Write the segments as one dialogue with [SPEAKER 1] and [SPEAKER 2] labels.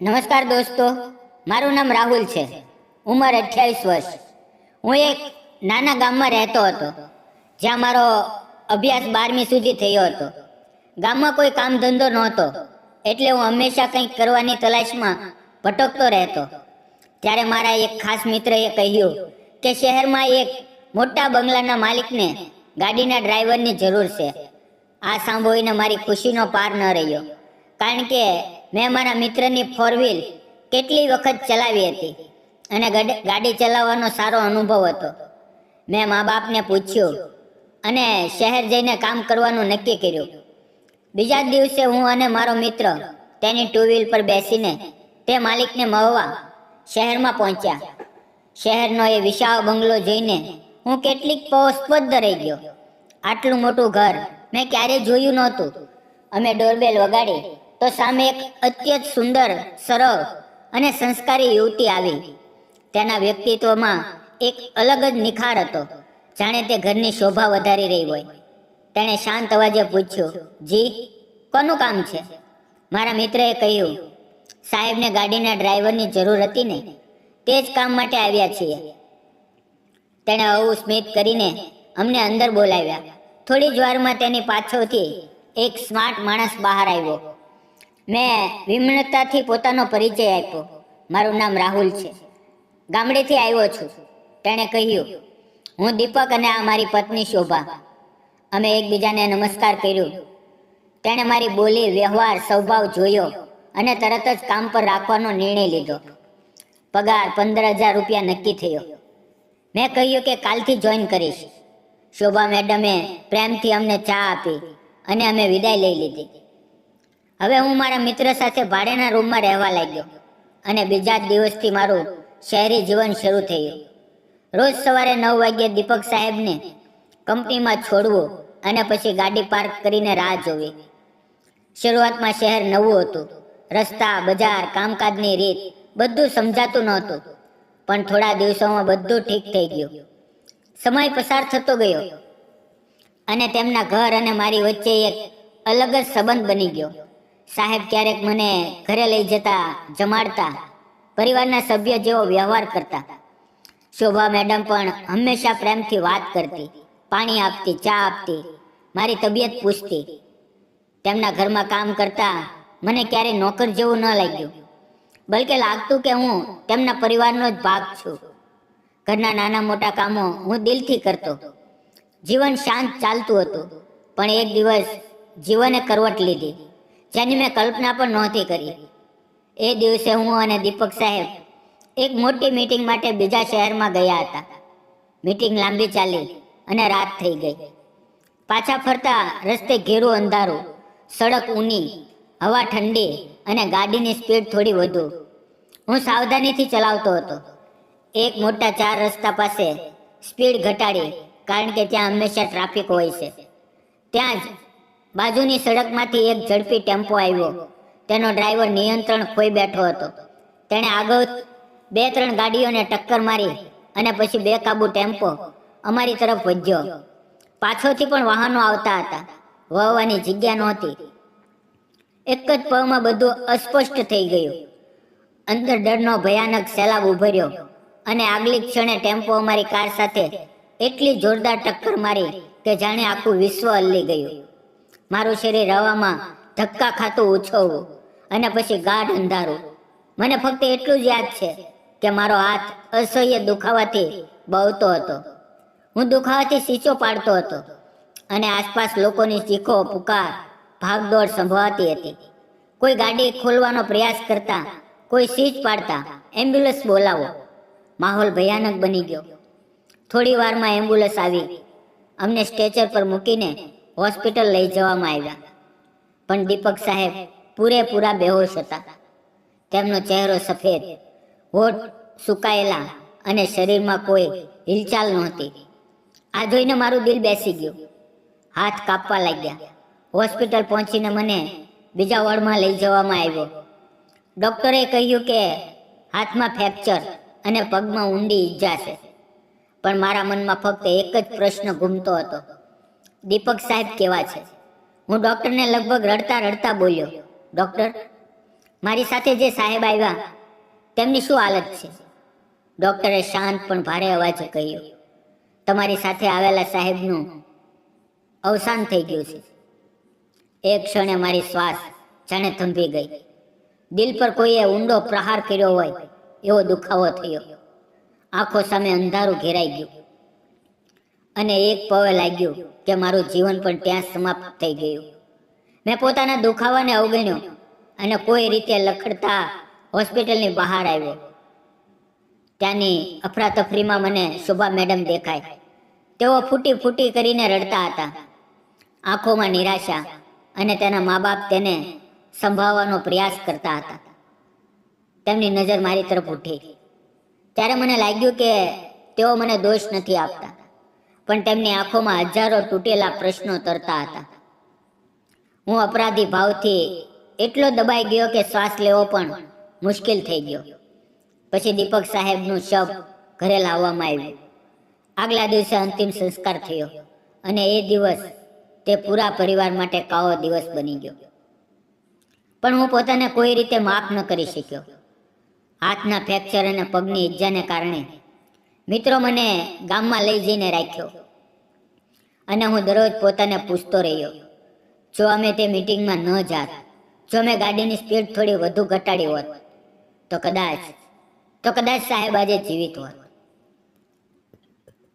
[SPEAKER 1] નમસ્કાર દોસ્તો, મારું નામ રાહુલ છે. ઉંમર 28 વર્ષ. હું એક નાના ગામમાં રહેતો હતો, જ્યાં મારો અભ્યાસ 12મી સુધી થયો હતો. ગામમાં કોઈ કામ ધંધો નહોતો, એટલે હું હંમેશા કંઈક કરવાની તલાશમાં ભટકતો રહેતો. ત્યારે મારા એક ખાસ મિત્રએ કહ્યું કે શહેરમાં એક મોટા બંગલાના માલિકને ગાડીના ડ્રાઈવરની જરૂર છે. આ સાંભળીને મારી ખુશીનો પાર ન રહ્યો, કારણ કે મેં મારા મિત્રની 4 વ્હીલ કેટલી વખત ચલાવી હતી અને ગાડી ચલાવવાનો સારો અનુભવ હતો. મેં મા બાપને પૂછ્યું અને શહેર જઈને કામ કરવાનું નક્કી કર્યું. બીજા દિવસે હું અને મારો મિત્ર તેની 2 વ્હીલ પર બેસીને તે માલિકને મળવા શહેરમાં પહોંચ્યા. શહેરનો એ વિશાળ બંગલો જોઈને હું કેટલીક પસ્પદ રહી ગયો. આટલું મોટું ઘર મેં ક્યારેય જોયું નહોતું. અમે ડોરબેલ વગાડી તો સામે એક અત્યંત સુંદર, સરળ અને સંસ્કારી યુવતી આવી. તેના વ્યક્તિત્વમાં એક અલગ જ નિખાર હતો, જાણે તે ઘરની શોભા વધારી રહી હોય. તેણે શાંત અવાજે પૂછ્યું, જી, કોનું કામ છે? મારા મિત્રએ કહ્યું, સાહેબને ગાડીના ડ્રાઈવરની જરૂર હતી ને, તે જ કામ માટે આવ્યા છીએ. તેણે આવું સ્મિત કરીને અમને અંદર બોલાવ્યા. થોડી જ વારમાં તેની પાછળથી એક સ્માર્ટ માણસ બહાર આવ્યો. મેં વિનમ્રતાથી પોતાનો પરિચય આપ્યો. મારું નામ રાહુલ છે, ગામડેથી આવ્યો છું. તેણે કહ્યું, હું દીપક અને આ મારી પત્ની શોભા. અમે એકબીજાને નમસ્કાર કર્યું. તેણે મારી બોલી, વ્યવહાર, સ્વભાવ જોયો અને તરત જ કામ પર રાખવાનો નિર્ણય લીધો. પગાર 15,000 રૂપિયા નક્કી થયો. મેં કહ્યું કે કાલથી જોઈન કરીશ. શોભા મેડમે પ્રેમથી અમને ચા આપી અને અમે વિદાય લઈ લીધી. હવે હું મારા મિત્ર સાથે ભાડેના રૂમમાં રહેવા લાગ્યો અને બીજા જ દિવસથી મારું શહેરી જીવન શરૂ થયું. રોજ સવારે 9 વાગ્યે દીપક સાહેબને કંપનીમાં છોડવું અને પછી ગાડી પાર્ક કરીને રાહ જોવી. શરૂઆતમાં શહેર નવું હતું. રસ્તા, બજાર, કામકાજની રીત બધું સમજાતું નહોતું, પણ થોડા દિવસોમાં બધું ઠીક થઈ ગયું. સમય પસાર થતો ગયો અને તેમના ઘર અને મારી વચ્ચે એક અલગ જ સંબંધ બની ગયો. સાહેબ ક્યારેક મને ઘરે લઈ જતા, જમાડતા, પરિવારના સભ્ય જેવો વ્યવહાર કરતા. શોભા મેડમ પણ હંમેશા પ્રેમથી વાત કરતી, પાણી આપતી, ચા આપતી, મારી તબિયત પૂછતી. તેમના ઘરમાં કામ કરતા મને ક્યારેય નોકર જેવું ન લાગ્યું, બલકે લાગતું કે હું તેમના પરિવારનો જ ભાગ છું. ઘરના નાના મોટા કામો હું દિલથી કરતો. જીવન શાંત ચાલતું હતું, પણ એક દિવસ જીવને કરવટ લીધી, જેની મેં કલ્પના પણ નહોતી કરી. એ દિવસે હું અને દીપક સાહેબ એક મોટી મીટિંગ માટે બીજા શહેરમાં ગયા હતા. મીટિંગ લાંબી ચાલી અને રાત થઈ ગઈ. પાછા ફરતા રસ્તે ઘેરું અંધારું, સડક ઊની, હવા ઠંડી અને ગાડીની સ્પીડ થોડી વધુ. હું સાવધાનીથી ચલાવતો હતો. એક મોટા 4 રસ્તા પાસે સ્પીડ ઘટાડી, કારણ કે ત્યાં હંમેશા ટ્રાફિક હોય છે. ત્યાં જ બાજુની સડકમાંથી એક ઝડપી ટેમ્પો આવ્યો. તેનો ડ્રાઈવર નિયંત્રણ ખોઈ બેઠો હતો. તેણે આગળ 2-3 ગાડીઓને ટક્કર મારી અને પછી બેકાબુ ટેમ્પો અમારી તરફ વધ્યો. પાછળથી પણ વાહનો આવતા હતા. વહવાની જગ્યા નહોતી. એક જ પળમાં બધું અસ્પષ્ટ થઈ ગયું. અંદર ડરનો ભયાનક સૈલાબ ઉભર્યો અને આગલી ક્ષણે ટેમ્પો અમારી કાર સાથે એટલી જોરદાર ટક્કર મારી કે જાણે આખું વિશ્વ હલી ગયું. મારું શરીર હવામાં ધક્કા ખાતું ઉછળવું અને પછી ગાઢ અંધારું. મને ફક્ત એટલું જ યાદ છે કે મારો હાથ અસહ્ય દુખાવાથી બળતો હતો. હું દુખાવાથી સીંચો પાડતો હતો અને આસપાસ લોકોની ચીખો, પુકાર, ભાગદોડ સંભળાતી હતી. કોઈ ગાડી ખોલવાનો પ્રયાસ કરતા, કોઈ સીચ પાડતા, એમ્બ્યુલન્સ બોલાવો. માહોલ ભયાનક બની ગયો. થોડી વારમાં એમ્બ્યુલન્સ આવી. અમને સ્ટ્રેચર પર મૂકીને હોસ્પિટલ લઈ જવામાં આવ્યા. પણ દીપક સાહેબ પૂરેપૂરા બેહોશ હતા. તેમનો ચહેરો સફેદ, હોઠ સુકાયેલા અને શરીરમાં કોઈ હિલચાલ નહોતી. આ જોઈને મારું દિલ બેસી ગયું. હાથ કાપવા લાગ્યા. હોસ્પિટલ પહોંચીને મને બીજા વોર્ડમાં લઈ જવામાં આવ્યો. ડૉક્ટરે કહ્યું કે હાથમાં ફ્રેક્ચર અને પગમાં ઊંડી ઈજા છે. પણ મારા મનમાં ફક્ત એક જ પ્રશ્ન ઘૂમતો હતો, દીપક સાહેબ કેવા છે? હું ડૉક્ટરને લગભગ રડતા રડતા બોલ્યો, ડૉક્ટર, મારી સાથે જે સાહેબ આવ્યા તેમની શું હાલત છે? ડૉક્ટરે શાંત પણ ભારે અવાજે કહ્યું, તમારી સાથે આવેલા સાહેબનું અવસાન થઈ ગયું છે. એક ક્ષણે મારી શ્વાસ જાણે થંભી ગઈ. દિલ પર કોઈએ ઊંડો પ્રહાર કર્યો હોય એવો દુખાવો થયો. આંખો સામે અંધારું ઘેરાઈ ગયું અને એક પવે લાગ્યું કે મારું જીવન પણ ત્યાં સમાપ્ત થઈ ગયું. મેં પોતાના દુખાવાને અવગણ્યો અને કોઈ રીતે લખડતા હોસ્પિટલની બહાર આવ્યો. ત્યાંની અફરાતફરીમાં મને શોભા મેડમ દેખાય. તેઓ ફૂટી ફૂટી કરીને રડતા હતા. આંખોમાં નિરાશા અને તેના મા બાપ તેને સંભાળવાનો પ્રયાસ કરતા હતા. તેમની નજર મારી તરફ ઉઠી. ત્યારે મને લાગ્યું કે તેઓ મને દોષ નથી આપતા, પણ તેમની આંખોમાં હજારો તૂટેલા પ્રશ્નો તરતા હતા. હું અપરાધી ભાવથી એટલો દબાઈ ગયો કે શ્વાસ લેવો પણ મુશ્કેલ થઈ ગયો. પછી દીપક સાહેબનું શબ ઘરે લાવવામાં આવ્યું. આગલા દિવસે અંતિમ સંસ્કાર થયો અને એ દિવસ તે પૂરા પરિવાર માટે કાળો દિવસ બની ગયો. પણ હું પોતાને કોઈ રીતે માફ ન કરી શક્યો. હાથના ફ્રેક્ચર અને પગની ઈજાને કારણે મિત્રો મને ગામમાં લઈ જઈને રાખ્યો અને હું દરરોજ પોતાને પૂછતો રહ્યો, જો અમે તે મિટિંગમાં ન જાત, જો મેં ગાડીની સ્પીડ થોડી વધુ ઘટાડી હોત તો કદાચ સાહેબ આજે જીવિત હોત.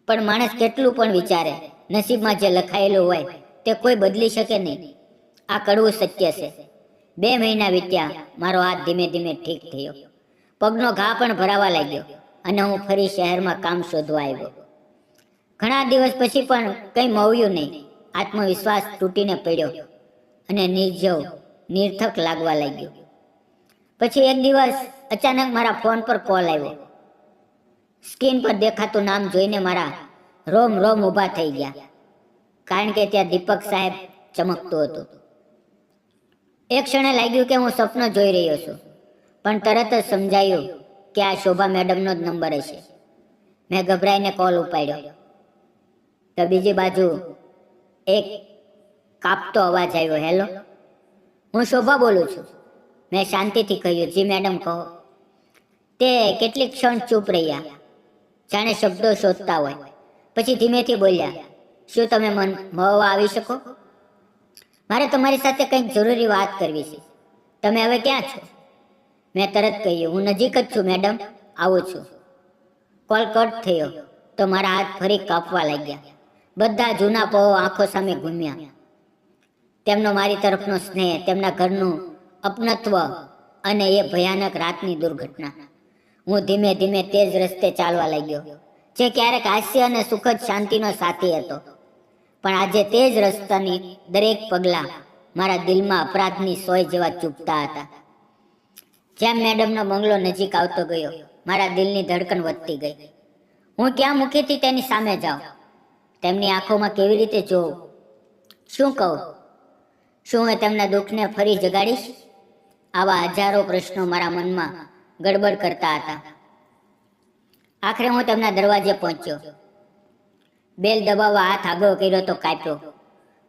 [SPEAKER 1] પણ માણસ કેટલું પણ વિચારે, નસીબમાં જે લખાયેલું હોય તે કોઈ બદલી શકે નહીં. આ કડવું સત્ય છે. 2 મહિના વીત્યા. મારો હાથ ધીમે ધીમે ઠીક થયો. પગનો ઘા પણ ભરાવા લાગ્યો અને હું ફરી શહેરમાં કામ શોધવા આવ્યો. ઘણા દિવસ પછી પણ કંઈ મળ્યું નહીં. આત્મવિશ્વાસ તૂટીને પડ્યો અને નિર્જવ નિર્થક લાગવા લાગ્યો. પછી એક દિવસ અચાનક મારા ફોન પર કોલ આવ્યો. સ્ક્રીન પર દેખાતું નામ જોઈને મારા રોમ રોમ ઊભા થઈ ગયા, કારણ કે ત્યાં દીપક સાહેબ ચમકતું હતું. એક ક્ષણે લાગ્યું કે હું સપનું જોઈ રહ્યો છું, પણ તરત જ સમજાયું કે આ શોભા મેડમનો જ નંબર હશે. મેં ગભરાઈને કોલ ઉપાડ્યો તો બીજી બાજુ એક કાપતો અવાજ આવ્યો, હેલો, હું શોભા બોલું છું. મેં શાંતિથી કહ્યું, જી મેડમ કહો. તે કેટલીક ક્ષણ ચૂપ રહ્યા, જાણે શબ્દો શોધતા હોય. પછી ધીમેથી બોલ્યા, શું તમે મળવા આવી શકો? મારે તમારી સાથે કંઈક જરૂરી વાત કરવી છે. તમે હવે ક્યાં છો? મેં તરત કહ્યું, હું નજીક જ છું મેડમ, આવું છું. કોલ કટ થયો તો મારા હાથ ફરી કાપવા લાગ્યા. બધા જૂના પવો આંખો સામે ઘૂમ્યા. તેમનો મારી તરફનો સ્નેહ, તેમના ઘરનું અપનત્વ અને એ ભયાનક રાતની દુર્ઘટના. હું ધીમે ધીમે તે જ રસ્તે ચાલવા લાગ્યો જે ક્યારેક હાસ્ય અને સુખદ શાંતિનો સાથી હતો. પણ આજે તે જ રસ્તાની દરેક પગલાં મારા દિલમાં અપરાધની સોય જેવા ચૂપતા હતા. જેમ મેડમનો બંગલો નજીક આવતો ગયો, મારા દિલની ધડકન વધતી ગઈ. હું ક્યાં મુખેથી તેની સામે જાઉં, તેમની આંખોમાં કેવી રીતે જોઉં, શું કહું? શું હું તેમના દુઃખને ફરી જગાડીશ? આવા હજારો પ્રશ્નો મારા મનમાં ગડબડ કરતા હતા. આખરે હું તેમના દરવાજે પહોંચ્યો. બેલ દબાવવા હાથ આગળ કર્યો તો કાપ્યો,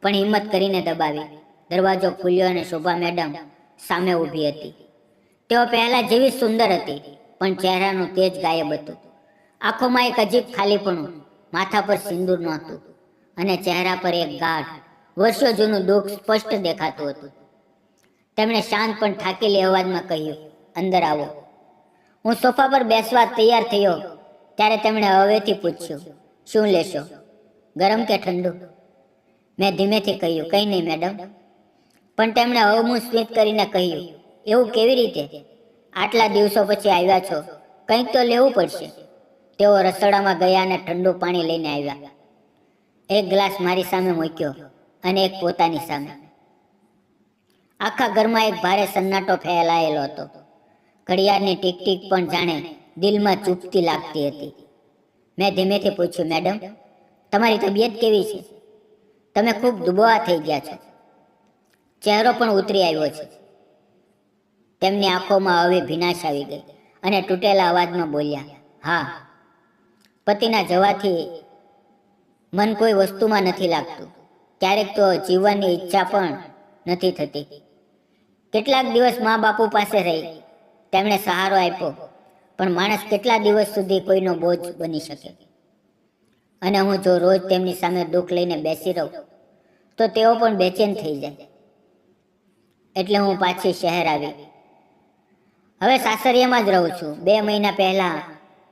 [SPEAKER 1] પણ હિંમત કરીને દબાવી. દરવાજો ખુલ્યો અને શોભા મેડમ સામે ઊભી હતી. તેઓ પહેલા જેવી સુંદર હતી, પણ ચહેરાનું તેજ ગાયબ હતું. આંખોમાં એક અજીબ ખાલીપણું, માથા પર સિંદૂર નહોતું અને ચહેરા પર એક ગાઢ વર્ષો જૂનું દુઃખ સ્પષ્ટ દેખાતું હતું. તેમણે શાંત પણ થાકેલી અવાજમાં કહ્યું, અંદર આવો. હું સોફા પર બેસવા તૈયાર થયો ત્યારે તેમણે હવેથી પૂછ્યું, શું લેશો, ગરમ કે ઠંડુ? મેં ધીમેથી કહ્યું, કંઈ નહીં મેડમ. પણ તેમણે હવમું સ્મિત કરીને કહ્યું, એવું કેવી રીતે? આટલા દિવસો પછી આવ્યા છો, કંઈક તો લેવું પડશે. તેઓ રસોડામાં ગયા અને ઠંડુ પાણી લઈને આવ્યા. એક ગ્લાસ મારી સામે મૂક્યો અને એક પોતાની સામે. આખા ઘરમાં એક ભારે સન્નાટો ફેલાયેલો હતો. ઘડિયાળની ટીક ટીક પણ જાણે દિલમાં ચૂપતી લાગતી હતી. મેં ધીમેથી પૂછ્યું, મેડમ, તમારી તબિયત કેવી છે? તમે ખૂબ દુબળા થઈ ગયા છો. ચહેરો પણ ઉતરી આવ્યો છે. તેમની આંખોમાં હવે ભીનાશ આવી ગઈ અને તૂટેલા અવાજમાં બોલ્યા, હા, પતિના જવાથી મન કોઈ વસ્તુમાં નથી લાગતું. ક્યારેક તો જીવવાની ઈચ્છા પણ નથી થતી. કેટલાક દિવસ મા બાપુ પાસે રહી, તેમણે સહારો આપ્યો, પણ માણસ કેટલા દિવસ સુધી કોઈનો બોજ બની શકે? અને હું જો રોજ તેમની સામે દુઃખ લઈને બેસી રહું તો તેઓ પણ બેચેન થઈ જાય. એટલે હું પાછી શહેર આવી. હવે સાસરિયામાં જ રહું છું. 2 મહિના પહેલા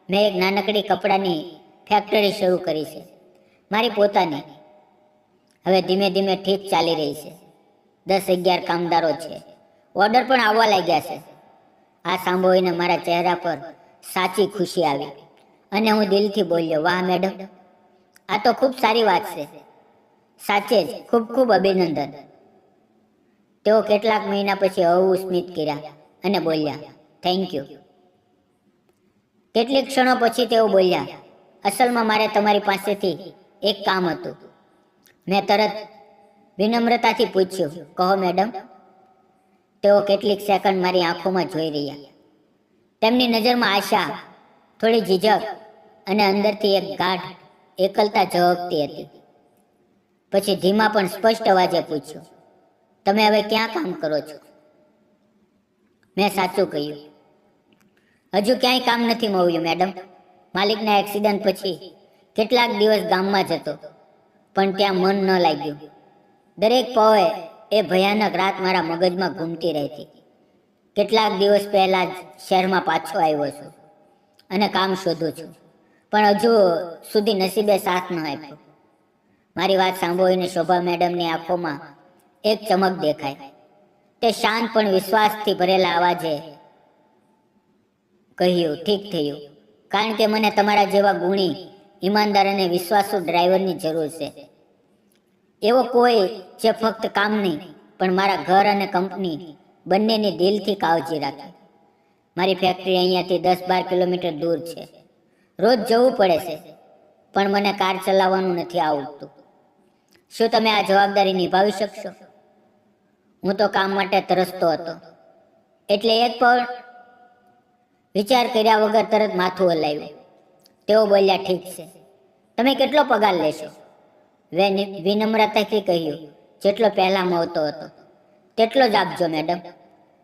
[SPEAKER 1] મેં એક નાનકડી કપડાની ફેક્ટરી શરૂ કરી છે, મારી પોતાની. હવે ધીમે ધીમે ઠીક ચાલી રહી છે. 10-11 કામદારો છે. ઓર્ડર પણ આવવા લાગ્યા છે. આ સાંભળીને મારા ચહેરા પર સાચી ખુશી આવી અને હું દિલથી બોલ્યો, વાહ મેડમ, આ તો ખૂબ સારી વાત છે. સાચે જ ખૂબ ખૂબ અભિનંદન. તેઓ કેટલાક મહિના પછી હળવું સ્મિત કર્યા અને બોલ્યા, થેન્ક યુ. કેટલીક ક્ષણો પછી તેઓ બોલ્યા, અસલમાં મારે તમારી પાસેથી એક કામ હતું. મેં તરત વિનમ્રતાથી પૂછ્યું, કહો મેડમ. તેઓ કેટલીક સેકન્ડ મારી આંખોમાં જોઈ રહ્યા. તેમની નજરમાં આશા, થોડી ઝીઝક અને અંદરથી એક ગાઢ એકલતા ઝળકતી હતી. પછી ધીમા પણ સ્પષ્ટ અવાજે પૂછ્યું, તમે હવે ક્યાં કામ કરો છો? મેં સાચું કહ્યું, હજુ ક્યાંય કામ નથી મળ્યું મેડમ. માલિકના એક્સિડન્ટ પછી કેટલાક દિવસ ગામમાં જતો, પણ ત્યાં મન ન લાગ્યું. દરેક પળે એ ભયાનક રાત મારા મગજમાં ઘૂમતી રહેતી. કેટલાક દિવસ પહેલા જ શહેરમાં પાછો આવ્યો છું અને કામ શોધું છું, પણ હજુ સુધી નસીબે સાથ ન આપ્યો. મારી વાત સાંભળીને શોભા મેડમની આંખોમાં એક ચમક દેખાય. તે શાંત પણ વિશ્વાસથી ભરેલા અવાજે કહ્યું, ઠીક થયું, કારણ કે મને તમારા જેવા ગુણી, ઈમાનદાર અને વિશ્વાસુ ડ્રાઈવરની જરૂર છે. એવો કોઈ જે ફક્ત કામ નહીં પણ મારા ઘર અને કંપની બંનેની દિલથી કાળજી રાખે. મારી ફેક્ટરી અહીંયાથી 10-12 કિલોમીટર દૂર છે. રોજ જવું પડે છે, પણ મને કાર ચલાવવાનું નથી આવડતું. શું તમે આ જવાબદારી નિભાવી શકશો? હું તો કામ માટે તરસતો હતો, એટલે એક પણ વિચાર કર્યા વગર તરત માથું હલાવ્યું. તેઓ બોલ્યા, ઠીક છે. તમે કેટલો પગાર લેશો? વિનમ્રતાથી કહ્યું, જેટલો પહેલા મળતો હતો તેટલો જ આપજો મેડમ,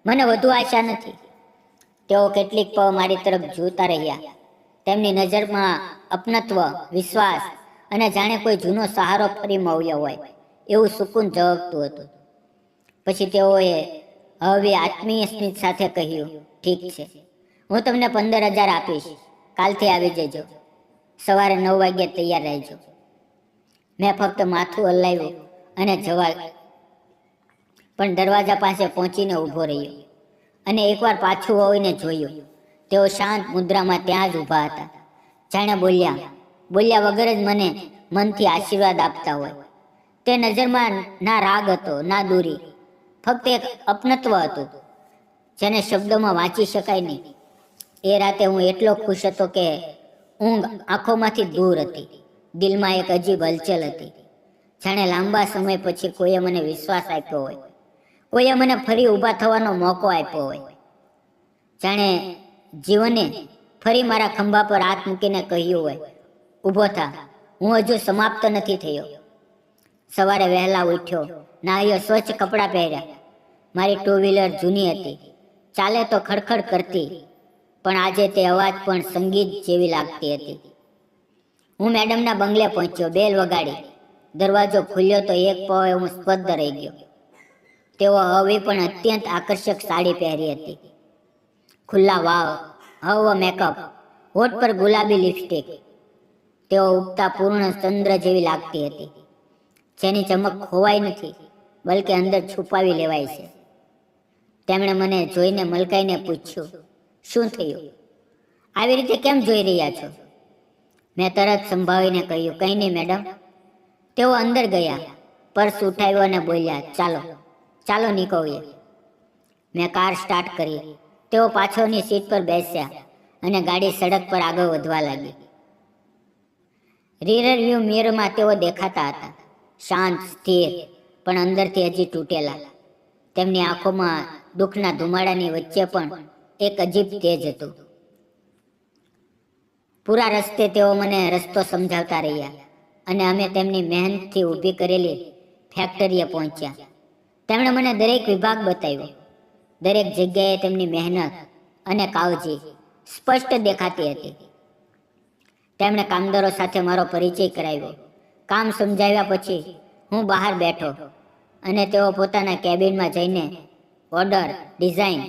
[SPEAKER 1] મને વધુ આશા નથી. તેઓ કેટલીક પળ મારી તરફ જોતા રહ્યા. તેમની નજરમાં અપનત્વ, વિશ્વાસ અને જાણે કોઈ જૂનો સહારો ફરી મળ્યો હોય એવું સુકૂન ઝળકતું હતું. પછી તેઓએ હવે આત્મીય સ્મિત સાથે કહ્યું, ઠીક છે, હું તમને 15,000 આપીશ. કાલથી આવી જજો. સવારે 9 વાગ્યે તૈયાર રહેજો. મેં ફક્ત માથું હલાવ્યું અને પણ દરવાજા પાસે પહોંચીને ઊભો રહ્યો અને એકવાર પાછું વળીને જોયું. તેઓ શાંત મુદ્રામાં ત્યાં જ ઊભા હતા, જાણે બોલ્યા વગર જ મને મનથી આશીર્વાદ આપતા હોય. તે નજરમાં ના રાગ હતો, ના દૂરી, ફક્ત એક અપનત્વ હતું જેને શબ્દોમાં વાંચી શકાય નહીં. એ રાતે હું એટલો ખુશ હતો કે ઊંઘ આંખોમાંથી દૂર હતી. દિલમાં એક અજીબ હલચલ હતી, જાણે લાંબા સમય પછી કોઈએ મને વિશ્વાસ આપ્યો હોય, કોઈએ મને ફરી ઊભા થવાનો મોકો આપ્યો હોય. જાણે જીવને ફરી મારા ખંભા પર હાથ મૂકીને કહ્યું હોય, ઊભો થા, હું હજુ સમાપ્ત નથી થયો. સવારે વહેલા ઉઠ્યો, નાહ્યો, સ્વચ્છ કપડાં પહેર્યા. મારી 2 વ્હીલર જૂની હતી, ચાલે તો ખડખડ કરતી, પણ આજે તે અવાજ પણ સંગીત જેવી લાગતી હતી. હું મેડમના બંગલે પહોંચ્યો. બેલ વગાડી. દરવાજો ખુલ્યો તો એક પળે હું સ્તબ્ધ રહી ગયો. તેઓ હવે પણ અત્યંત આકર્ષક સાડી પહેરી હતી. ખુલ્લા વાળ, હળવો મેકઅપ, હોઠ પર ગુલાબી લિપસ્ટિક. તેઓ ઉગતા પૂર્ણ ચંદ્ર જેવી લાગતી હતી, જેની ચમક ખોવાઈ નથી, બલકે અંદર છુપાવી લેવાય છે. તેમણે મને જોઈને મલકાઈને પૂછ્યું, શું થયું? આવી રીતે કેમ જોઈ રહ્યા છો? મેં તરત સંભાળીને કહ્યું, કંઈ નહીં મેડમ. તેઓ અંદર ગયા, પર્સ ઉઠાવ્યો અને બોલ્યા, ચાલો નીકળીએ. મેં કાર સ્ટાર્ટ કરી. તેઓ પાછળની સીટ પર બેસ્યા અને ગાડી સડક પર આગળ વધવા લાગી. રીયર વ્યૂ મિરરમાં તેઓ દેખાતા હતા, શાંત, સ્થિર, પણ અંદરથી હજી તૂટેલા. તેમની આંખોમાં દુઃખના ધુમાડાની વચ્ચે પણ એક અજીબ તેજ હતું. પૂરા રસ્તે તેઓ મને રસ્તો સમજાવતા રહ્યા અને અમે તેમની મહેનતથી ઊભી કરેલી ફેક્ટરીએ પહોંચ્યા. તેમણે મને દરેક વિભાગ બતાવ્યો, દરેક જગ્યાએ તેમની મહેનત અને કાળજી સ્પષ્ટ દેખાતી હતી. તેમણે કામદારો સાથે મારો પરિચય કરાવ્યો. કામ સમજાવ્યા પછી હું બહાર બેઠો અને તેઓ પોતાના કેબિનમાં જઈને ઓર્ડર, ડિઝાઇન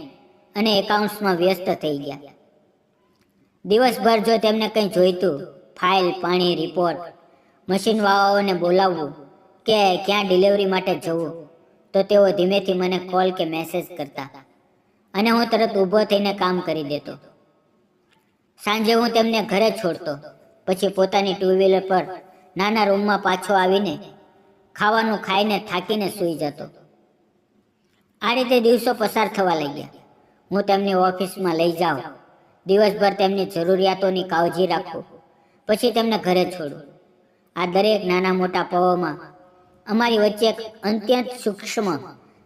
[SPEAKER 1] અને એકાઉન્ટ્સમાં વ્યસ્ત થઈ ગયા. દિવસભર જો તેમને કંઈ જોઈતું, ફાઇલ, પાણી, રિપોર્ટ, મશીનવાળાઓને બોલાવવું કે ક્યાં ડિલિવરી માટે જવું, તો તેઓ ધીમેથી મને કોલ કે મેસેજ કરતા અને હું તરત ઊભો થઈને કામ કરી દેતો. સાંજે હું તેમને ઘરે છોડતો, પછી પોતાની ટુ વ્હીલર પર નાના રૂમમાં પાછો આવીને ખાવાનું ખાઈને થાકીને સૂઈ જતો. આ રીતે દિવસો પસાર થવા લાગ્યા. હું તેમની ઓફિસમાં લઈ જાઉં, દિવસભર તેમની જરૂરિયાતોની કાળજી રાખું, પછી તેમને ઘરે છોડું. આ દરેક નાના મોટા પળોમાં અમારી વચ્ચે એક અત્યંત સૂક્ષ્મ,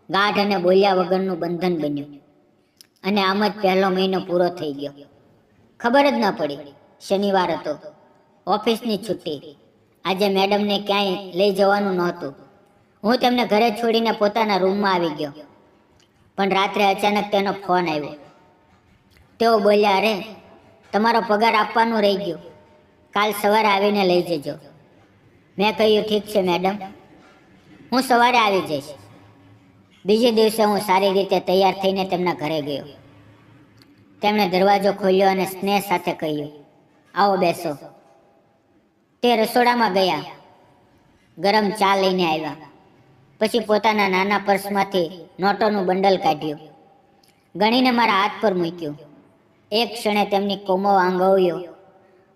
[SPEAKER 1] ગાઢ અને બોલ્યા વગરનું બંધન બન્યું. અને આમ જ પહેલો મહિનો પૂરો થઈ ગયો. ખબર જ ન પડી. શનિવાર હતો, ઓફિસની છુટ્ટી. આજે મેડમને ક્યાંય લઈ જવાનું નહોતું. હું તેમને ઘરે છોડીને પોતાના રૂમમાં આવી ગયો. પણ રાત્રે અચાનક તેનો ફોન આવ્યો. તેઓ બોલ્યા, અરે, તમારો પગાર આપવાનું રહી ગયો, કાલ સવારે આવીને લઈ જજો. મેં કહ્યું, ઠીક છે મેડમ, હું સવારે આવી જઈશ. બીજે દિવસે હું સારી રીતે તૈયાર થઈને તેમના ઘરે ગયો. તેમણે દરવાજો ખોલ્યો અને સ્નેહ સાથે કહ્યું, આવો બેસો. તે રસોડામાં ગયા, ગરમ ચા લઈને આવ્યા. પછી પોતાના નાના પર્સમાંથી નોટોનું બંડલ કાઢ્યું, ગણીને મારા હાથ પર મૂક્યું. એક ક્ષણે તેમની કોમળ આંગળીઓ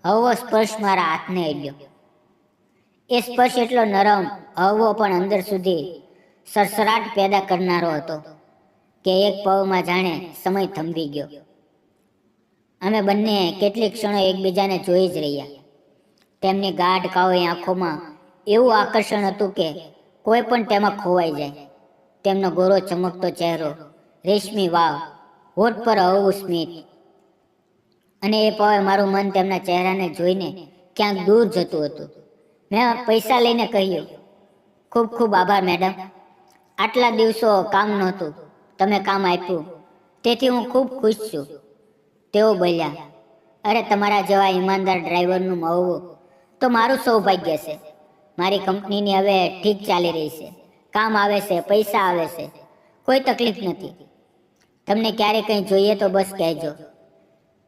[SPEAKER 1] હળવો સ્પર્શ મારા હાથને અડ્યો. એ સ્પર્શ એટલો નરમ, હળવો પણ અંદર સુધી સરસરાટ પેદા કરનારો હતો કે એક પળમાં જાણે સમય થંભી ગયો. અમે બંને કેટલીક ક્ષણો એકબીજાને જોઈ જ રહ્યા. તેમની ગાઢ કાળી આંખોમાં એવું આકર્ષણ હતું કે કોઈ પણ તેમાં ખોવાઈ જાય. તેમનો ગોરો ચમકતો ચહેરો, રેશમી વાળ, હોઠ પર હળવું સ્મિત. અને એ પળે મારું મન તેમના ચહેરાને જોઈને ક્યાંક દૂર જતું હતું. મેં પૈસા લઈને કહ્યું, ખૂબ ખૂબ આભાર મેડમ. આટલા દિવસો કામ નહોતું, તમે કામ આપ્યું, તેથી હું ખૂબ ખુશ છું. તેઓ બોલ્યા, અરે, તમારા જેવા ઈમાનદાર ડ્રાઈવરનું મળવું તો મારું સૌભાગ્ય છે. મારી કંપનીની હવે ઠીક ચાલી રહી છે, કામ આવે છે, પૈસા આવે છે, કોઈ તકલીફ નથી. તમને ક્યારે કંઈ જોઈએ તો બસ કહેજો.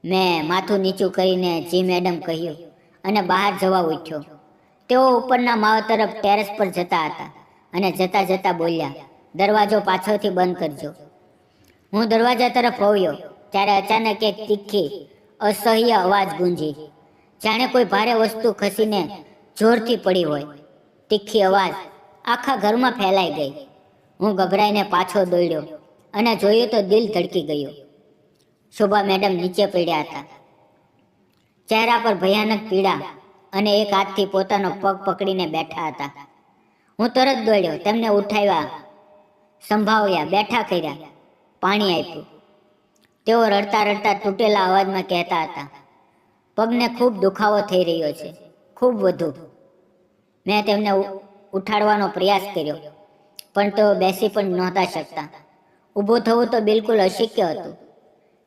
[SPEAKER 1] મેં માથું નીચું કરીને જી મેડમ કહ્યું અને બહાર જવા ઉઠ્યો. તેઓ ઉપરના માળ તરફ ટેરેસ પર જતા હતા અને જતા જતા બોલ્યા, દરવાજો પાછળથી બંધ કરજો. હું દરવાજા તરફ વળ્યો ત્યારે અચાનક એક તીખી, અસહ્ય અવાજ ગુંજી, જાણે કોઈ ભારે વસ્તુ ખસીને જોરથી પડી હોય. તીખી અવાજ આખા ઘરમાં ફેલાઈ ગઈ. હું ગભરાઈને પાછો દોડ્યો અને જોયું તો દિલ ધડકી ગયું. શોભા મેડમ નીચે પડ્યા હતા, ચહેરા પર ભયાનક પીડા, અને એક હાથથી પોતાનો પગ પકડીને બેઠા હતા. હું તરત દોડ્યો, તેમને ઉઠાવ્યા, સંભાળ્યા, બેઠા કર્યા, પાણી આપ્યું. તેઓ રડતા રડતા તૂટેલા અવાજમાં કહેતા હતા, પગને ખૂબ દુખાવો થઈ રહ્યો છે, ખૂબ વધુ. મેં તેમને ઉઠાડવાનો પ્રયાસ કર્યો, પણ તેઓ બેસી પણ નહોતા શકતા. ઊભું થવું તો બિલકુલ અશક્ય હતું.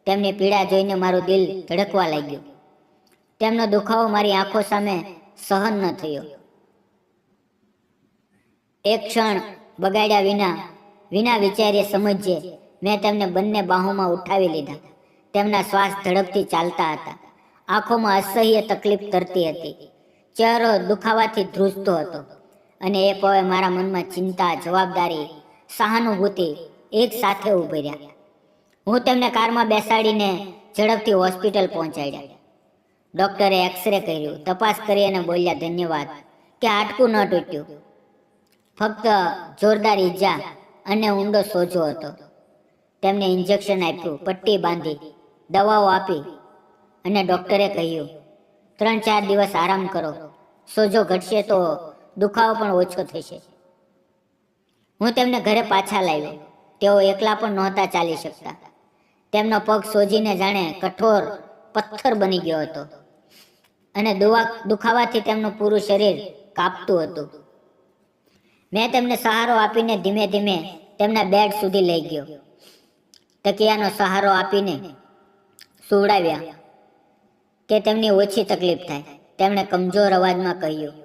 [SPEAKER 1] તેમની પીડા જોઈને મારું દિલ ધડકવા લાગ્યું. તેમનો દુખાવો મારી આંખો સામે સહન ન થયો. એક ક્ષણ બગાડ્યા વિના વિચારીએ સમજીએ મેં તેમને બંને બાહોમાં ઉઠાવી લીધા. તેમના શ્વાસ ઝડપથી ચાલતા હતા. આંખોમાં અસહ્ય તકલીફ તરતી હતી. ચહેરો દુખાવાથી ધ્રુજતો હતો. અને એ પળે મારા મનમાં ચિંતા, જવાબદારી, સહાનુભૂતિ એક સાથે ઉભર્યા. હું તેમને કારમાં બેસાડીને ઝડપથી હોસ્પિટલ પહોંચાડ્યા. ડૉક્ટરે એક્સરે કર્યું, તપાસ કરી અને બોલ્યા, ધન્યવાદ કે હાડકું ન તૂટ્યું, ફક્ત જોરદાર ઈજા અને ઊંડો સોજો હતો. તેમને ઇન્જેક્શન આપ્યું, પટ્ટી બાંધી, દવાઓ આપી અને ડૉક્ટરે કહ્યું, 3-4 દિવસ આરામ કરો, સોજો ઘટશે તો દુખાવો પણ ઓછો થશે. હું તેમને ઘરે પાછા લાવ્યો. તેઓ એકલા પણ નહોતા ચાલી શકતા. તેમનો પગ સોજીને જાણે કઠોર પથ્થર બની ગયો હતો અને દુખાવાથી તેમનું પૂરું શરીર કાપતું હતું. મેં તેમને સહારો આપીને ધીમે ધીમે તેમના બેડ સુધી લઈ ગયો. તકિયાનો સહારો આપીને સુવડાવ્યા કે તેમની ઓછી તકલીફ થાય. તેમણે કમજોર અવાજમાં કહ્યું,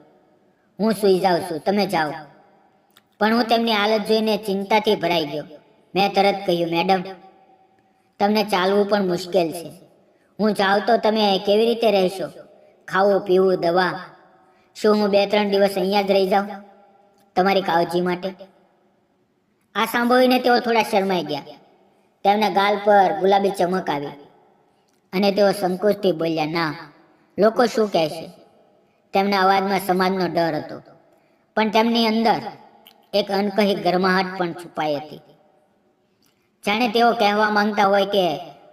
[SPEAKER 1] હું સૂઈ જાઉં છું, તમે જાઓ. પણ હું તેમની હાલત જોઈને ચિંતાથી ભરાઈ ગયો. મેં તરત કહ્યું, મેડમ, તમને ચાલવું પણ મુશ્કેલ છે. હું જાઉં તો તમે કેવી રીતે રહેશો? ખાવું, પીવું, દવા. શું હું 2-3 દિવસ અહીંયા જ રહી જાઉં તમારી કાળજી માટે? આ સાંભળીને તેઓ થોડા શરમાઈ ગયા. તેમના ગાલ પર ગુલાબી ચમક આવી અને તેઓ સંકોચથી બોલ્યા, ના, લોકો શું કહેશે? તેમના અવાજમાં સમાજનો ડર હતો, પણ તેમની અંદર એક અનકહી ગરમાહટ પણ છુપાઈ હતી. જાણે તેઓ કહેવા માંગતા હોય કે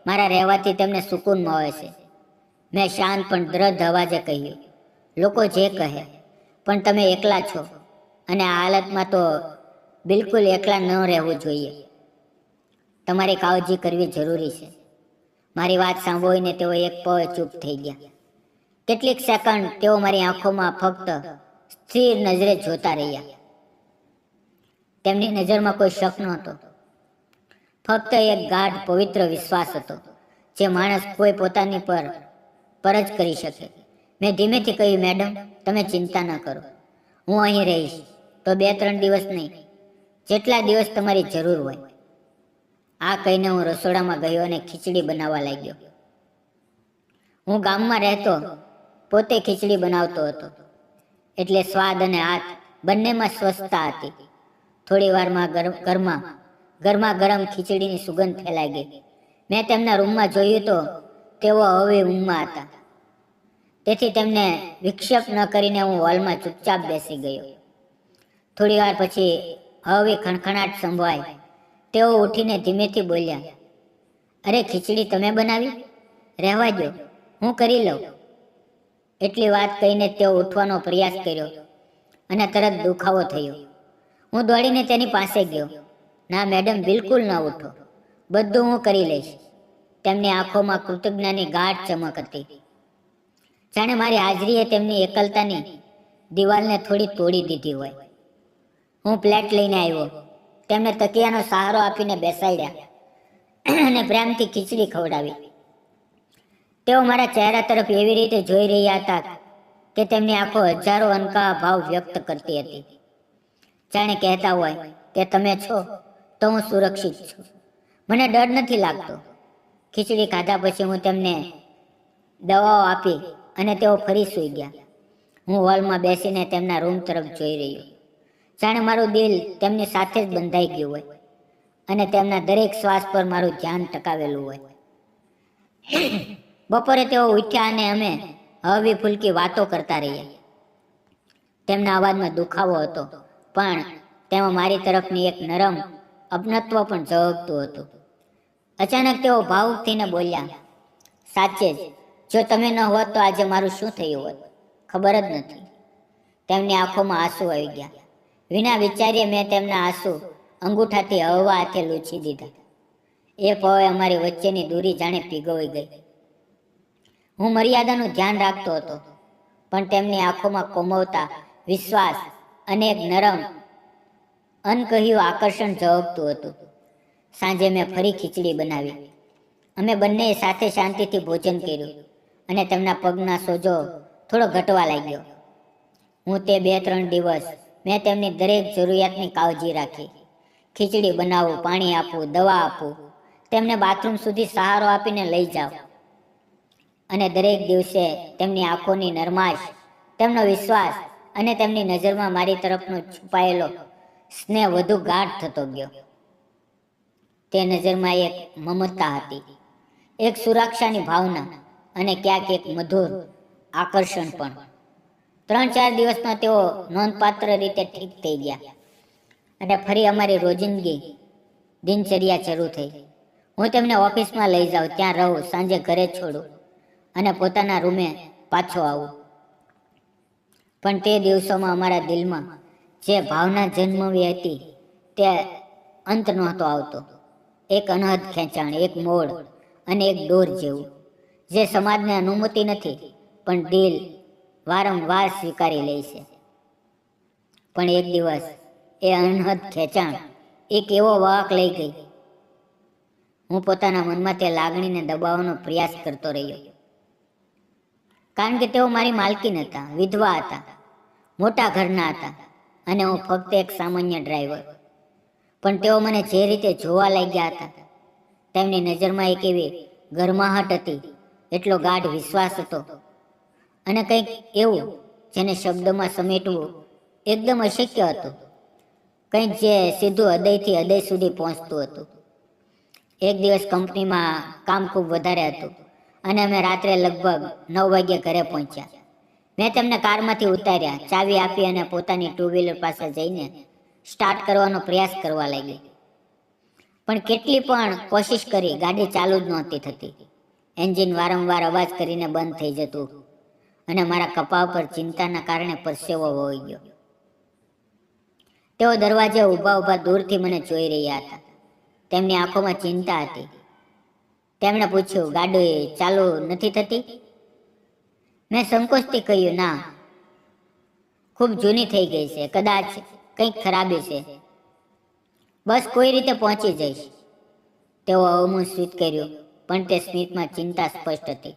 [SPEAKER 1] મારા રહેવાથી તેમને સુકૂન મળે છે. મેં શાંત પણ દ્રઢ અવાજે કહ્યું, લોકો જે કહે, પણ તમે એકલા છો અને આ હાલતમાં તો બિલકુલ એકલા ન રહેવું જોઈએ. તમારી કાળજી કરવી જરૂરી છે. મારી વાત સાંભળીને તેઓ એક પળ ચૂપ થઈ ગયા. કેટલીક સેકન્ડ તેઓ મારી આંખોમાં ફક્ત સ્થિર નજરે જોતા રહ્યા. તેમની નજરમાં કોઈ શક નહોતો, ફક્ત એક ગાઢ પવિત્ર વિશ્વાસ હતો જે માણસ કોઈ પોતાની પર જ કરી શકે. મેં ધીમેથી કહ્યું, મેડમ, તમે ચિંતા ન કરો, હું અહીં રહીશ. તો 2-3 દિવસ નહીં, જેટલા દિવસ તમારી જરૂર હોય. આ કહીને હું રસોડામાં ગયો અને ખીચડી બનાવવા લાગ્યો. હું ગામમાં રહેતો, પોતે ખીચડી બનાવતો હતો, એટલે સ્વાદ અને હાથ બંનેમાં સ્વસ્થતા હતી. થોડી વારમાં ગરમા ગરમ ખીચડીની સુગંધ ફેલાઈ ગઈ. મેં તેમના રૂમમાં જોયું તો તેઓ હવે ઊંઘમાં હતા. તેથી તેમને વિક્ષેપ ન કરીને હું હોલમાં ચૂપચાપ બેસી ગયો. થોડી વાર પછી હવે ખણખણાટ સંભળાય. તેઓ ઉઠીને ધીમેથી બોલ્યા, અરે, ખીચડી તમે બનાવી? રહેવા દો, હું કરી લઉં. એટલી વાત કહીને તેઓ ઉઠવાનો પ્રયાસ કર્યો અને તરત દુખાવો થયો. હું દોડીને તેની પાસે ગયો. ના મેડમ, બિલકુલ ન ઉઠો, બધું હું કરી લઈશ. તેમની આંખોમાં કૃતજ્ઞતાની ગાઢ ચમક હતી, જાણે મારી હાજરીએ તેમની એકલતાની દિવાલને થોડી તોડી દીધી હોય. હું પ્લેટ લઈને આવ્યો. તેમને તકિયાનો સહારો આપીને બેસાડ્યા અને પ્રેમથી ખીચડી ખવડાવી. તેઓ મારા ચહેરા તરફ એવી રીતે જોઈ રહ્યા હતા કે તેમની આંખો હજારો અનકા ભાવ વ્યક્ત કરતી હતી. જાણે કહેતા હોય કે તમે છો તો હું સુરક્ષિત છું, મને ડર નથી લાગતો. ખીચડી ખાધા પછી હું તેમને દવાઓ આપી અને તેઓ ફરી સૂઈ ગયા. હું હોલમાં બેસીને તેમના રૂમ તરફ જોઈ રહ્યો, જાણે મારું દિલ તેમની સાથે જ બંધાઈ ગયું હોય અને તેમના દરેક શ્વાસ પર મારું ધ્યાન ટકાવેલું હોય. બપોરે તેઓ ઉઠ્યા અને અમે હળવી ફૂલકી વાતો કરતા રહ્યા. તેમના અવાજમાં દુખાવો હતો, પણ તેમાં મારી તરફની એક નરમ અપનત્વ પણ ઝળકતું હતું. અચાનક તેઓ ભાવુક થઈને બોલ્યા, સાચે જ, જો તમે ન હોત તો આજે મારું શું થયું હોત, ખબર જ નથી. તેમની આંખોમાં આંસુ આવી ગયા. વિના વિચારીએ મેં તેમના આંસુ અંગૂઠાથી હળવા હાથે લૂછી દીધા. એ પળે અમારી વચ્ચેની દૂરી જાણે પીગળી ગઈ. હું મર્યાદાનું ધ્યાન રાખતો હતો, પણ તેમની આંખોમાં કોમળતા, વિશ્વાસ અને એક નરમ અનકહ્યું આકર્ષણ ઝળકતું હતું. સાંજે મેં ફરી ખીચડી બનાવી. અમે બંનેએ સાથે શાંતિથી ભોજન કર્યું અને તેમના પગના સોજો થોડો ઘટવા લાગ્યો. હું તે 2-3 દિવસ મેં તેમની દરેક જરૂરિયાતની કાળજી રાખી. ખીચડી બનાવું, પાણી આપવું, દવા આપવું, તેમને બાથરૂમ સુધી સહારો આપીને લઈ જાઉં. અને દરેક દિવસે તેમની આંખોની નરમાશ, તેમનો વિશ્વાસ અને તેમની નજરમાં મારી તરફનો છુપાયેલો સ્નેહ વધુ ગાઢ થતો ગયો. તે નજરમાં એક મમતા હતી, એક સુરક્ષાની ભાવના અને ક્યાંક એક મધુર આકર્ષણ પણ. 3-4 દિવસમાં તેઓ નોંધપાત્ર રીતે ઠીક થઈ ગયા અને ફરી અમારી રોજિંદગી દિનચર્યા શરૂ થઈ. હું તેમને ઓફિસમાં લઈ જાઉં, ત્યાં રહું, સાંજે ઘરે છોડું અને પોતાના રૂમે પાછો આવું. પણ તે દિવસોમાં અમારા દિલમાં જે ભાવના જન્મવી હતી તે અંત નહોતો આવતો. એક અનહદ ખેંચાણ, એક મોડ અને એક દોર જેવું, જે સમાજને અનુમતિ નથી પણ દિલ વારંવાર સ્વીકારી લે છે. પણ એક દિવસ એ અનહદ ખેંચાણ એક એવો વાહક લઈ ગઈ હું પોતાના મનમાં તે લાગણીને દબાવવાનો પ્રયાસ કરતો રહ્યો, કારણ કે તેઓ મારી માલકીન હતા, વિધવા હતા, મોટા ઘરના હતા અને હું ફક્ત એક સામાન્ય ડ્રાઈવર. પણ તેઓ મને જે રીતે જોવા લાગ્યા હતા, તેમની નજરમાં એક એવી ગરમાહટ હતી, એટલો ગાઢ વિશ્વાસ હતો અને કંઈક એવું જેને શબ્દોમાં સમેટવું એકદમ અશક્ય હતું, કંઈક જે સીધું હૃદયથી હૃદય સુધી પહોંચતું હતું. એક દિવસ કંપનીમાં કામ ખૂબ વધારે હતું અને અમે રાત્રે લગભગ 9 વાગ્યે ઘરે પહોંચ્યા. મેં તેમને કારમાંથી ઉતાર્યા, ચાવી આપી અને પોતાની 2 વ્હીલર પાસે જઈને સ્ટાર્ટ કરવાનો પ્રયાસ કરવા લાગી. પણ કેટલી પણ કોશિશ કરી, ગાડી ચાલુ જ નહોતી થતી. એન્જિન વારંવાર અવાજ કરીને બંધ થઈ જતું અને મારા કપાળ પર ચિંતાના કારણે પરસેવો વહી ગયો. તેઓ દરવાજે ઊભા ઊભા દૂરથી મને જોઈ રહ્યા હતા. તેમની આંખોમાં ચિંતા હતી. તેમણે પૂછ્યું, ગાડી ચાલુ નથી થતી? મેં સંકોચથી કહ્યું, ના, ખૂબ જૂની થઈ ગઈ છે, કદાચ કંઈક ખરાબી છે, બસ કોઈ રીતે પહોંચી જઈશ. તેઓ અવમું સ્મિત કર્યું, પણ તે સ્મિતમાં ચિંતા સ્પષ્ટ હતી.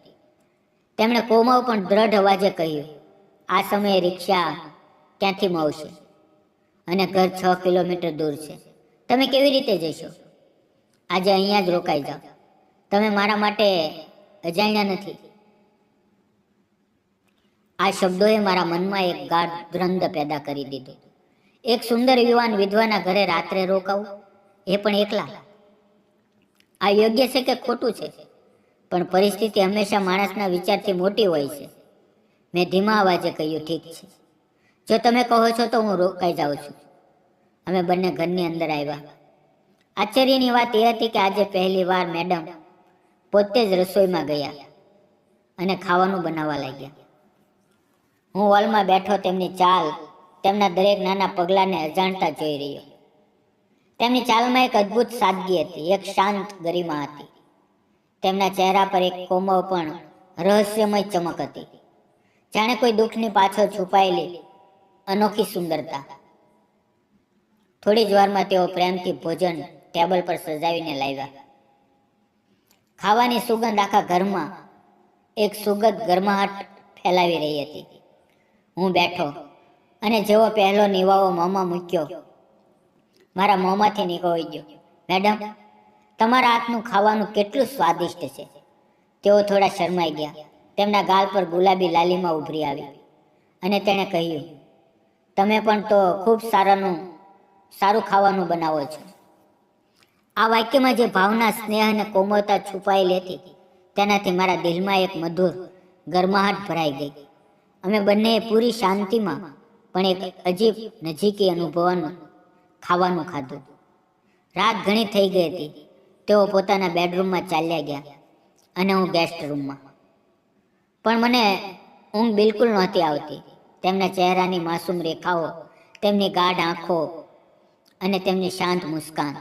[SPEAKER 1] તેમણે કોમળ પણ દ્રઢ અવાજે કહ્યું, આ સમયે રિક્ષા ક્યાંથી મળશે અને ઘર 6 કિલોમીટર દૂર છે. તમે કેવી રીતે જશો? આજે અહીંયા જ રોકાઈ જાઓ. તમે મારા માટે અજાણ્યા નથી. આ શબ્દોએ મારા મનમાં એક ગાઢ દ્વંદ્વ પેદા કરી દીધું. એક સુંદર યુવાન વિધવાના ઘરે રાત્રે રોકાવું, એ પણ એકલા. આ યોગ્ય છે કે ખોટું છે? પણ પરિસ્થિતિ હંમેશા માણસના વિચારથી મોટી હોય છે. મેં ધીમા અવાજે કહ્યું, ઠીક છે, જો તમે કહો છો તો હું રોકાઈ જાઉં છું. અમે બંને ઘરની અંદર આવ્યા. આશ્ચર્યની વાત એ હતી કે આજે પહેલી વાર મેડમ પોતે જ રસોઈમાં ગયા અને ખાવાનું બનાવવા લાગ્યા. હું હોલમાં બેઠો તેમની ચાલ, તેમના દરેક નાના પગલાંને અજાણતા જોઈ રહ્યો. તેમની ચાલમાં એક અદ્ભુત સાદગી હતી, એક શાંત ગરિમા હતી. તેમના ચહેરા પર એક કોમળ પણ રહસ્યમય ચમક હતી, જાણે કોઈ દુઃખની પાછળ છુપાયેલી અનોખી સુંદરતા. થોડી જ વારમાં તેઓ પ્રેમથી ભોજન ટેબલ પર સજાવીને લાવ્યા. ખાવાની સુગંધ આખા ઘરમાં એક સુગંધ ગરમાહટ ફેલાવી રહી હતી. હું બેઠો અને જેવો પહેલો નિવાવો મોંમાં મૂક્યો, મારા મોંમાંથી નીકળી ગયો, મેડમ, તમારા હાથનું ખાવાનું કેટલું સ્વાદિષ્ટ છે. તેઓ થોડા શરમાઈ ગયા. તેમના ગાલ પર ગુલાબી લાલીમાં ઉભરી આવી અને તેણે કહ્યું, તમે પણ તો ખૂબ સારું ખાવાનું બનાવો છો. આ વાક્યમાં જે ભાવના, સ્નેહ અને કોમળતા છુપાયેલી હતી, તેનાથી મારા દિલમાં એક મધુર ગરમાહટ ભરાઈ ગઈ. અમે બંનેએ પૂરી શાંતિમાં પણ એક અજીબ નજીકી અનુભવવાનું ખાવાનું ખાધું. રાત ઘણી થઈ ગઈ હતી. તેઓ પોતાના બેડરૂમમાં ચાલ્યા ગયા અને હું ગેસ્ટ રૂમમાં. પણ મને ઊંઘ બિલકુલ નહોતી આવતી. તેમના ચહેરાની માસૂમ રેખાઓ, તેમની ગાઢ આંખો અને તેમની શાંત મુસ્કાન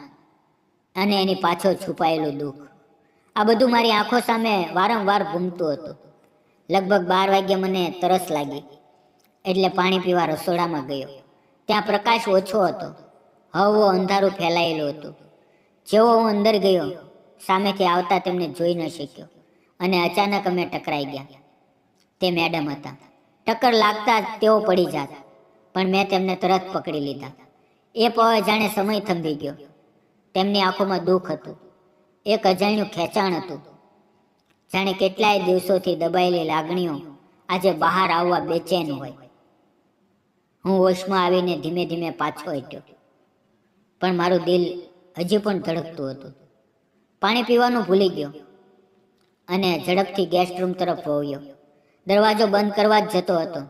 [SPEAKER 1] અને એની પાછળ છુપાયેલું દુઃખ, આ બધું મારી આંખો સામે વારંવાર ઘૂમતું હતું. લગભગ 12 વાગ્યે મને તરસ લાગી એટલે પાણી પીવા રસોડામાં ગયો. ત્યાં પ્રકાશ ઓછો હતો, હળવો અંધારું ફેલાયેલું હતું. જેવો હું અંદર ગયો, સામેથી આવતા તેમને જોઈ ન શક્યો અને અચાનક અમે ટકરાઈ ગયા. તે મેડમ હતા. ટક્કર લાગતા જ તેઓ પડી જાત, પણ મેં તેમને તરત પકડી લીધા. એ પળ જાણે સમય થંભી ગયો. તેમની આંખોમાં દુઃખ હતું, એક અજાણ્યું ખેંચાણ હતું, જાણે કેટલાય દિવસોથી દબાયેલી લાગણીઓ આજે બહાર આવવા બેચેન હોય. હું હોશમાં આવીને ધીમે ધીમે પાછો હટ્યો, પણ મારું દિલ હજી પણ ધડકતું હતું. પાણી પીવાનું ભૂલી ગયો અને ઝડપથી ગેસ્ટ રૂમ તરફ વળ્યો. દરવાજો બંધ કરવા જ જતો હતો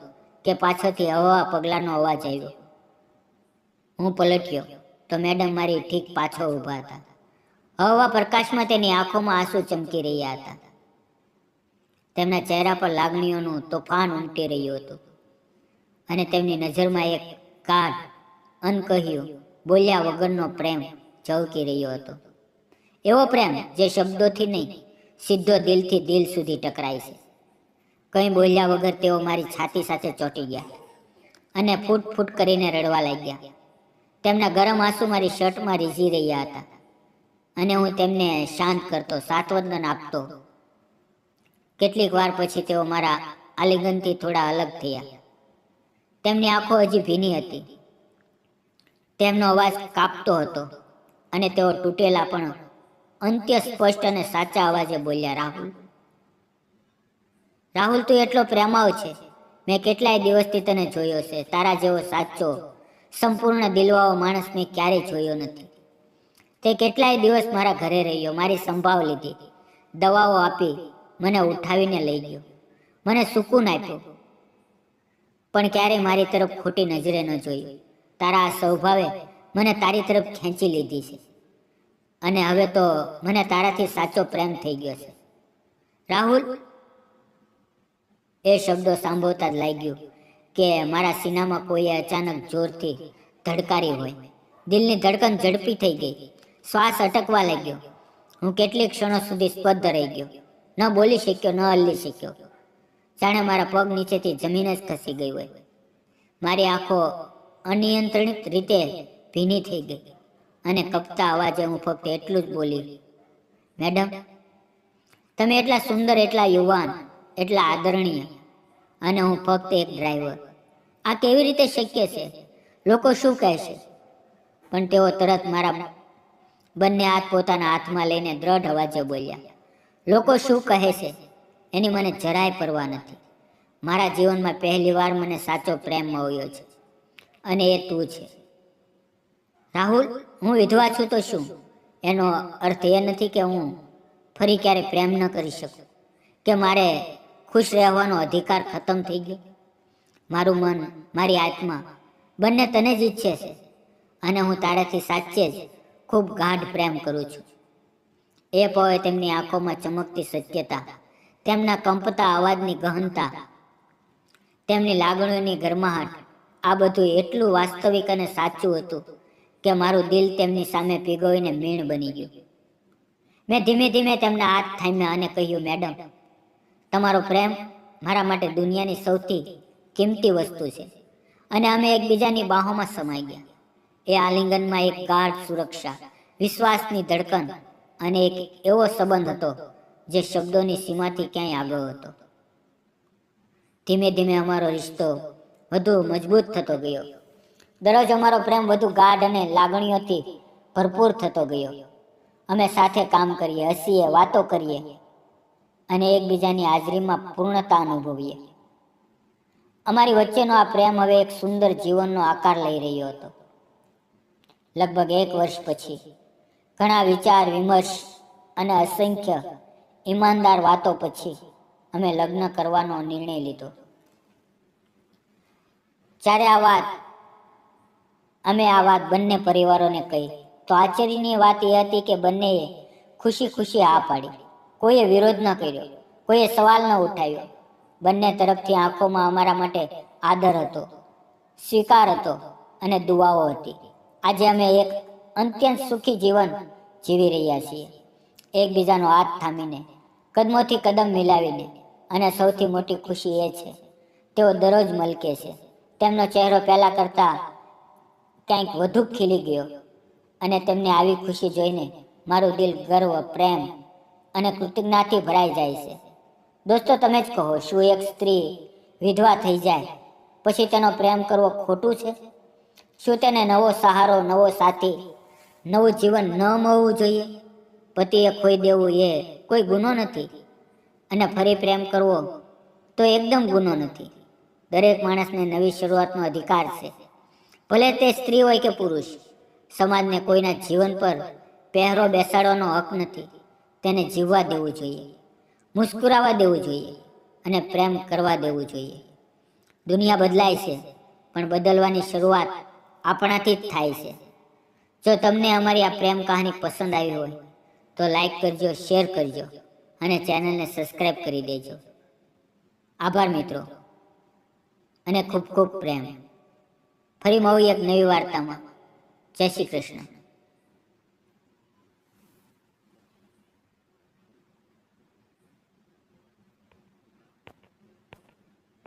[SPEAKER 1] કે પાછળથી હળવા પગલાંનો અવાજ આવ્યો. હું પલટ્યો તો મેડમ મારી ઠીક પાછળ ઊભા હતા. હળવા પ્રકાશમાં તેની આંખોમાં આંસુ ચમકી રહ્યા હતા. તેમના ચહેરા પર લાગણીઓનું તોફાન ઉમટી રહ્યું હતું અને તેમની નજરમાં એક ગાઢ, અનકહ્યું, બોલ્યા વગરનો પ્રેમ ઝળકી રહ્યો હતો. એવો પ્રેમ જે શબ્દોથી નહીં, સીધો દિલથી દિલ સુધી ટકરાય છે. કંઈ બોલ્યા વગર તેઓ મારી છાતી સાથે ચોંટી ગયા અને ફૂટ ફૂટ કરીને રડવા લાગ્યા. તેમના ગરમ આંસુ મારી શર્ટમાં રીઝી રહ્યા હતા. અને હું તેમને શાંત કરતો, સાંત્વન આપતો. કેટલીક વાર પછી તેઓ મારા આલિંગનથી થોડા અલગ થયા. તેમની આંખો હજી ભીની હતી. તેમનો અવાજ કાપતો હતો અને તેઓ તૂટેલા પણ અંત્ય સ્પષ્ટ અને સાચા અવાજે બોલ્યા, રાહુલ, રાહુલ, તું એટલો પ્રેમાળ છે. મેં કેટલાય દિવસથી તને જોયો છે. તારા જેવો સાચો, સંપૂર્ણ દિલવાળો માણસ મેં ક્યારેય જોયો નથી. તે કેટલાય દિવસ મારા ઘરે રહ્યો, મારી સંભાળ લીધી, દવાઓ આપી, મને ઉઠાવીને લઈ ગયો, મને સુકૂન આપ્યું, પણ ક્યારેય મારી તરફ ખોટી નજરે ન જોઈ. તારા આ સ્વભાવે મને તારી તરફ ખેંચી લીધી છે અને હવે તો મને તારાથી સાચો પ્રેમ થઈ ગયો છે. રાહુલ, એ શબ્દો સાંભળતા જ લાગ્યું કે મારા સીનામાં કોઈએ અચાનક જોરથી ધડકારી હોય. દિલની ધડકન ઝડપી થઈ ગઈ. શ્વાસ અટકવા લાગ્યો. હું કેટલીક ક્ષણો સુધી સ્તબ્ધ રહી ગયો. ન બોલી શક્યો, ન હલી શક્યો. જાણે મારા પગ નીચેથી જમીન જ ખસી ગઈ હોય. મારી આંખો અનિયંત્રિત રીતે ભીની થઈ ગઈ અને કપતા અવાજે હું ફક્ત એટલું જ બોલી, મેડમ, તમે એટલા સુંદર, એટલા યુવાન, એટલા આદરણીય, અને હું ફક્ત એક ડ્રાઈવર. આ કેવી રીતે શક્ય છે? લોકો શું કહેશે? પણ તેઓ તરત મારા બંને હાથ પોતાના હાથમાં લઈને દ્રઢ અવાજે બોલ્યા, લોકો શું કહે છે એની મને જરાય પરવા નથી. મારા જીવનમાં પહેલી વાર મને સાચો પ્રેમ મળ્યો છે અને એ તું છે. રાહુલ, હું વિધવા છું તો શું? એનો અર્થ એ નથી કે હું ફરી ક્યારે પ્રેમ ન કરી શકું, કે મારે ખુશ રહેવાનો અધિકાર ખતમ થઈ ગયો. મારું મન, મારી આત્મા બંને તને જ ઈચ્છે છે અને હું તારાથી સાચે જ ખૂબ ગાઢ પ્રેમ કરું છું. એ પળે તેમની આંખોમાં ચમકતી સત્યતા, તેમના કંપતા અવાજની ગહનતા, તેમની લાગણીઓની ગરમાહટ, આ બધું એટલું વાસ્તવિક અને સાચું હતું કે મારું દિલ તેમની સામે પીગળીને મીણ બની ગયું. મેં ધીમે ધીમે તેમના હાથ થામ્યા અને કહ્યું, મેડમ, તમારો પ્રેમ મારા માટે દુનિયાની સૌથી કિંમતી વસ્તુ છે. અને અમે એકબીજાની બાહોમાં સમાઈ ગયા. એ આલિંગનમાં એક ગાઢ સુરક્ષા, વિશ્વાસની ધડકન અને એક એવો સંબંધ હતો જે શબ્દોની સીમાથી ક્યાંય આગળ હતો. ધીમે ધીમે અમારો રિશ્તો વધુ મજબૂત થતો ગયો. દરરોજ અમારો પ્રેમ વધુ ગાઢ અને લાગણીઓથી ભરપૂર થતો ગયો. અમે સાથે કામ કરીએ, હસીએ, વાતો કરીએ અને એકબીજાની હાજરીમાં પૂર્ણતા અનુભવીએ. અમારી વચ્ચેનો આ પ્રેમ હવે એક સુંદર જીવનનો આકાર લઈ રહ્યો હતો. લગભગ 1 વર્ષ પછી, ઘણા વિચાર વિમર્શ અને અસંખ્ય ઈમાનદાર વાતો પછી અમે લગ્ન કરવાનો નિર્ણય લીધો. જ્યારે અમે આ વાત બંને પરિવારોને કહી તો આશ્ચર્યની વાત એ હતી કે બંનેએ ખુશી ખુશી હા પાડી. કોઈએ વિરોધ ન કર્યો, કોઈએ સવાલ ન ઉઠાવ્યો. બંને તરફથી આંખોમાં અમારા માટે આદર હતો, સ્વીકાર હતો અને દુઆઓ હતી. આજે અમે એક અત્યંત સુખી જીવન જીવી રહ્યા છીએ, એકબીજાનો હાથ થામીને, કદમોથી કદમ મિલાવીને. અને સૌથી મોટી ખુશી એ છે, તેઓ દરરોજ મલકે છે. તેમનો ચહેરો પહેલા કરતાં ક્યાંક વધુ ખીલી ગયો અને તેમને આવી ખુશી જોઈને મારું દિલ ગર્વ, પ્રેમ અને કૃતજ્ઞતાથી ભરાઈ જાય છે. દોસ્તો, તમે જ કહો, શું એક સ્ત્રી વિધવા થઈ જાય પછી તેનો પ્રેમ કરવો ખોટું છે? શું તેને નવો સહારો, નવો સાથી, નવું જીવન ન મળવું જોઈએ? પતિએ ખોઈ દેવું એ કોઈ ગુનો નથી અને ફરી પ્રેમ કરવો તો એકદમ ગુનો નથી. દરેક માણસને નવી શરૂઆતનો અધિકાર છે, ભલે તે સ્ત્રી હોય કે પુરુષ. સમાજને કોઈના જીવન પર પહેરો બેસાડવાનો હક નથી. તેને જીવવા દેવું જોઈએ, મુસ્કુરાવા દેવું જોઈએ અને પ્રેમ કરવા દેવું જોઈએ. દુનિયા બદલાય છે, પણ બદલવાની શરૂઆત આપણાથી જ થાય છે. જો તમને અમારી આ પ્રેમ કહાની પસંદ આવી હોય તો લાઈક કરજો, શેર કરજો અને ચેનલને સબસ્ક્રાઈબ કરી દેજો. આભાર મિત્રો, અને ખૂબ ખૂબ પ્રેમ. ફરી મળીએ એક નવી વાર્તામાં. જય શ્રી કૃષ્ણ.